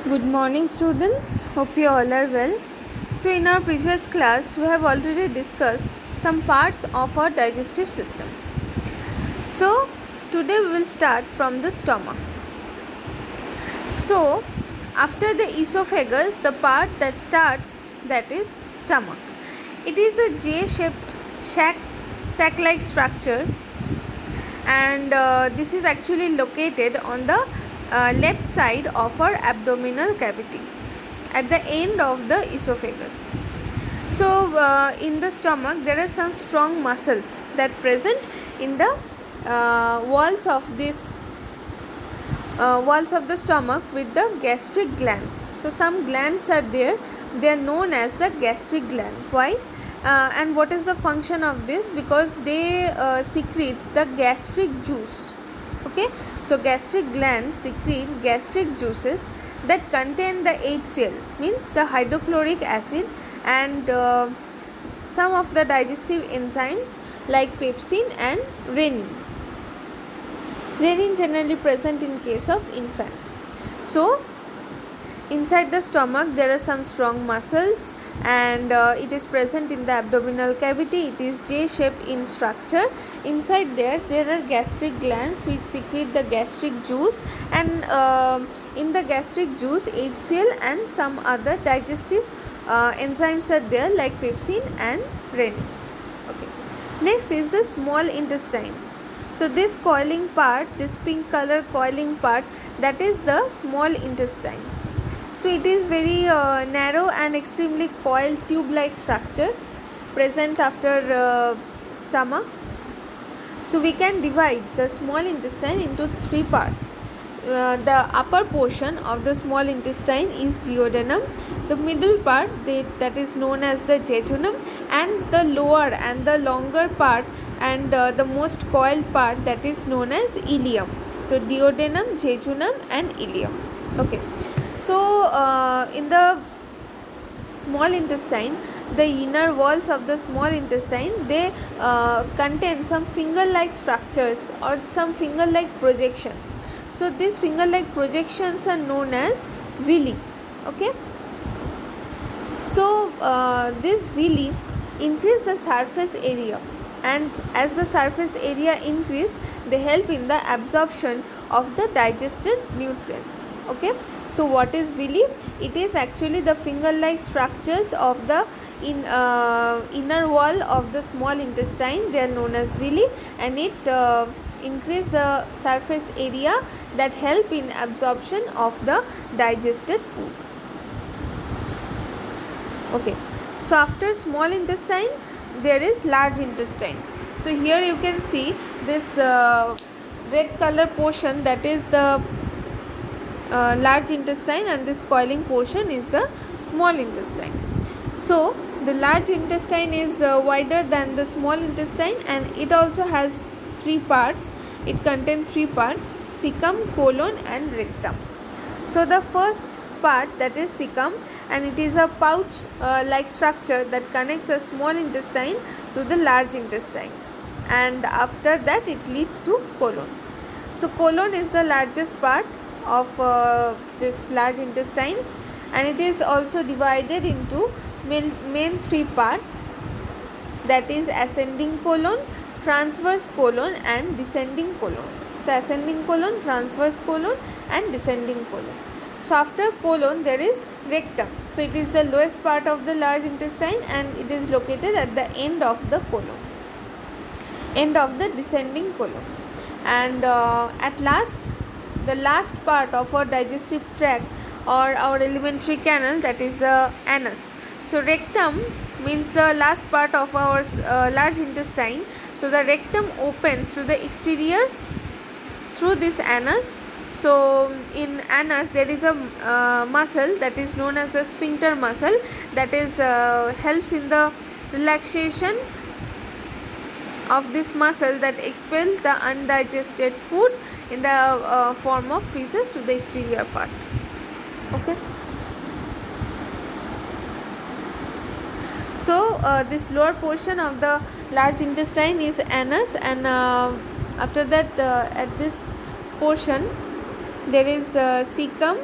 Good morning, students. Hope you all are well. So, in our previous class, we have already discussed some parts of our digestive system. So, today we will start from the stomach. So, after the esophagus, the part that starts, that is stomach. It is a J-shaped sac-like structure, and this is actually located on the left side of our abdominal cavity at the end of the esophagus. So, in the stomach, there are some strong muscles that present in the walls of this walls of the stomach with the gastric glands. So, some glands are there. They are known as the gastric gland. Why? And what is the function of this? Because they secrete the gastric juice. Okay, so gastric glands secrete gastric juices that contain the HCl, means the hydrochloric acid, and some of the digestive enzymes like pepsin and renin. Renin generally present in case of infants. So, inside the stomach there are some strong muscles, and it is present in the abdominal cavity. It is J-shaped in structure. Inside there are gastric glands which secrete the gastric juice, and in the gastric juice HCl and some other digestive enzymes are there like pepsin and renin. Okay. Next is the small intestine. So this coiling part, this pink color coiling part, that is the small intestine. So it is very narrow and extremely coiled tube-like structure present after stomach. So we can divide the small intestine into three parts. The upper portion of the small intestine is duodenum, the middle part that is known as the jejunum, and the lower and the longer part and the most coiled part, that is known as ileum. So duodenum, jejunum and ileum. Okay. So in the small intestine, the inner walls of the small intestine, they contain some finger-like structures or some finger-like projections. So these finger-like projections are known as villi. Okay. So this villi increase the surface area, and as the surface area increase, they help in the absorption of the digested nutrients. Okay. So what is villi? It is actually the finger-like structures of the inner wall of the small intestine. They are known as villi, and it increase the surface area that help in absorption of the digested food. Okay. So after small intestine, there is large intestine. So here you can see this red color portion, that is the large intestine, and this coiling portion is the small intestine. So the large intestine is wider than the small intestine, and it also has three parts. It contains three parts: cecum, colon and rectum. So the first part, that is cecum, and it is a pouch like structure that connects the small intestine to the large intestine, and after that it leads to colon. So colon is the largest part of this large intestine, and it is also divided into main three parts, that is ascending colon, transverse colon and descending colon. So ascending colon, transverse colon and descending colon. So after colon there is rectum. So it is the lowest part of the large intestine, and it is located at the end of the colon, end of the descending colon. And at last, the last part of our digestive tract or our alimentary canal, that is the anus. So rectum means the last part of our large intestine. So the rectum opens to the exterior through this anus. So in anus there is a muscle that is known as the sphincter muscle, that is helps in the relaxation of this muscle that expels the undigested food in the form of feces to the exterior part. Okay. So this lower portion of the large intestine is anus, and after that at this portion there is cecum,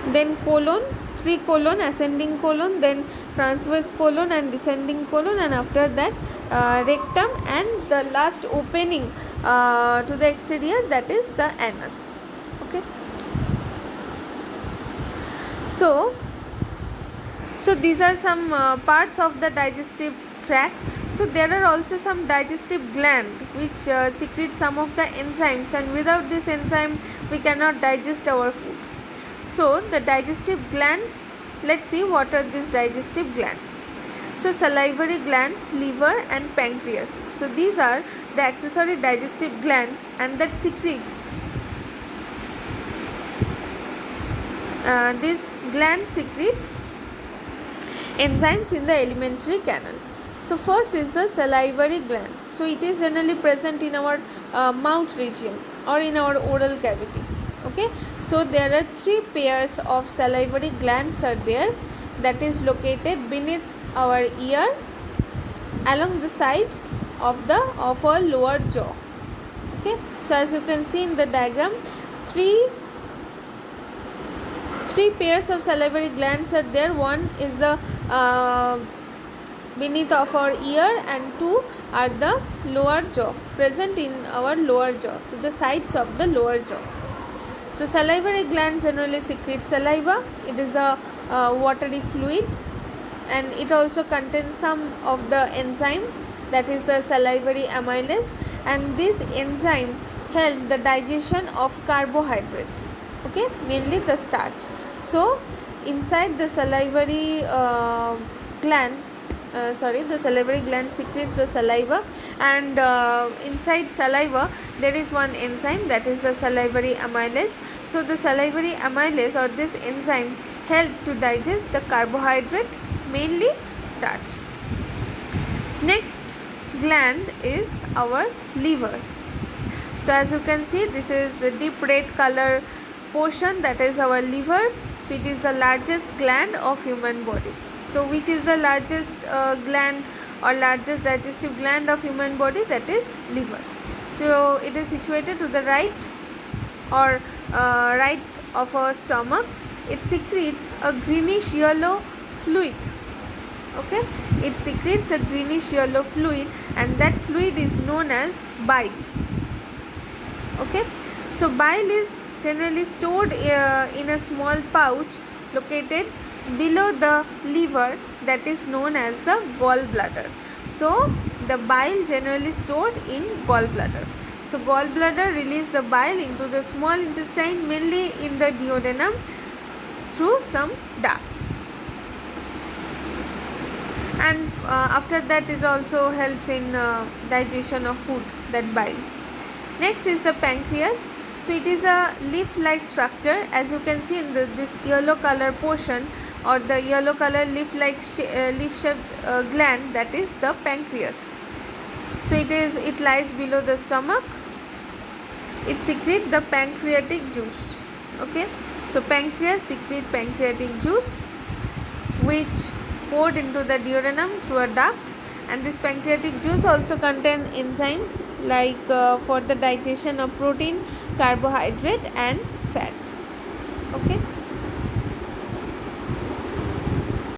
then colon, 3 colon, ascending colon, then transverse colon and descending colon, and after that rectum, and the last opening to the exterior, that is the anus. Okay. So these are some parts of the digestive tract. So there are also some digestive gland which secrete some of the enzymes, and without this enzyme we cannot digest our food. So the digestive glands, let's see what are these digestive glands. So salivary glands, liver and pancreas. So these are the accessory digestive gland, and that secretes these glands secrete enzymes in the alimentary canal. So first is the salivary gland. So it is generally present in our mouth region or in our oral cavity. Okay, so there are 3 pairs of salivary glands are there, that is located beneath our ear, along the sides of our lower jaw. Okay, so as you can see in the diagram, three pairs of salivary glands are there. One is the beneath of our ear, and 2 are the lower jaw, present in our lower jaw, to the sides of the lower jaw. So salivary gland generally secretes saliva. It is a watery fluid, and it also contains some of the enzyme, that is the salivary amylase, and this enzyme help the digestion of carbohydrate. Okay, mainly the starch. So inside the salivary gland, the salivary gland secretes the saliva, and inside saliva there is one enzyme, that is the salivary amylase. So the salivary amylase, or this enzyme, help to digest the carbohydrate, mainly starch. Next gland is our liver. So as you can see, this is a deep red color portion, that is our liver. So it is the largest gland of human body. So which is the largest gland or largest digestive gland of human body? That is liver. So it is situated to the right or right of our stomach. It secretes a greenish yellow fluid. Okay, it secretes a greenish yellow fluid, and that fluid is known as bile. Okay, so bile is generally stored in a small pouch located below the liver, that is known as the gallbladder. So the bile generally stored in gallbladder. So gallbladder release the bile into the small intestine, mainly in the duodenum, through some ducts, and after that it also helps in digestion of food, that bile. Next is the pancreas. So it is a leaf-like structure, as you can see in this yellow color portion, or the yellow color leaf-like leaf-shaped gland, that is the pancreas. So it lies below the stomach. It secretes the pancreatic juice. Okay, so pancreas secrete pancreatic juice, which poured into the duodenum through a duct, and this pancreatic juice also contains enzymes like for the digestion of protein, carbohydrate and fat.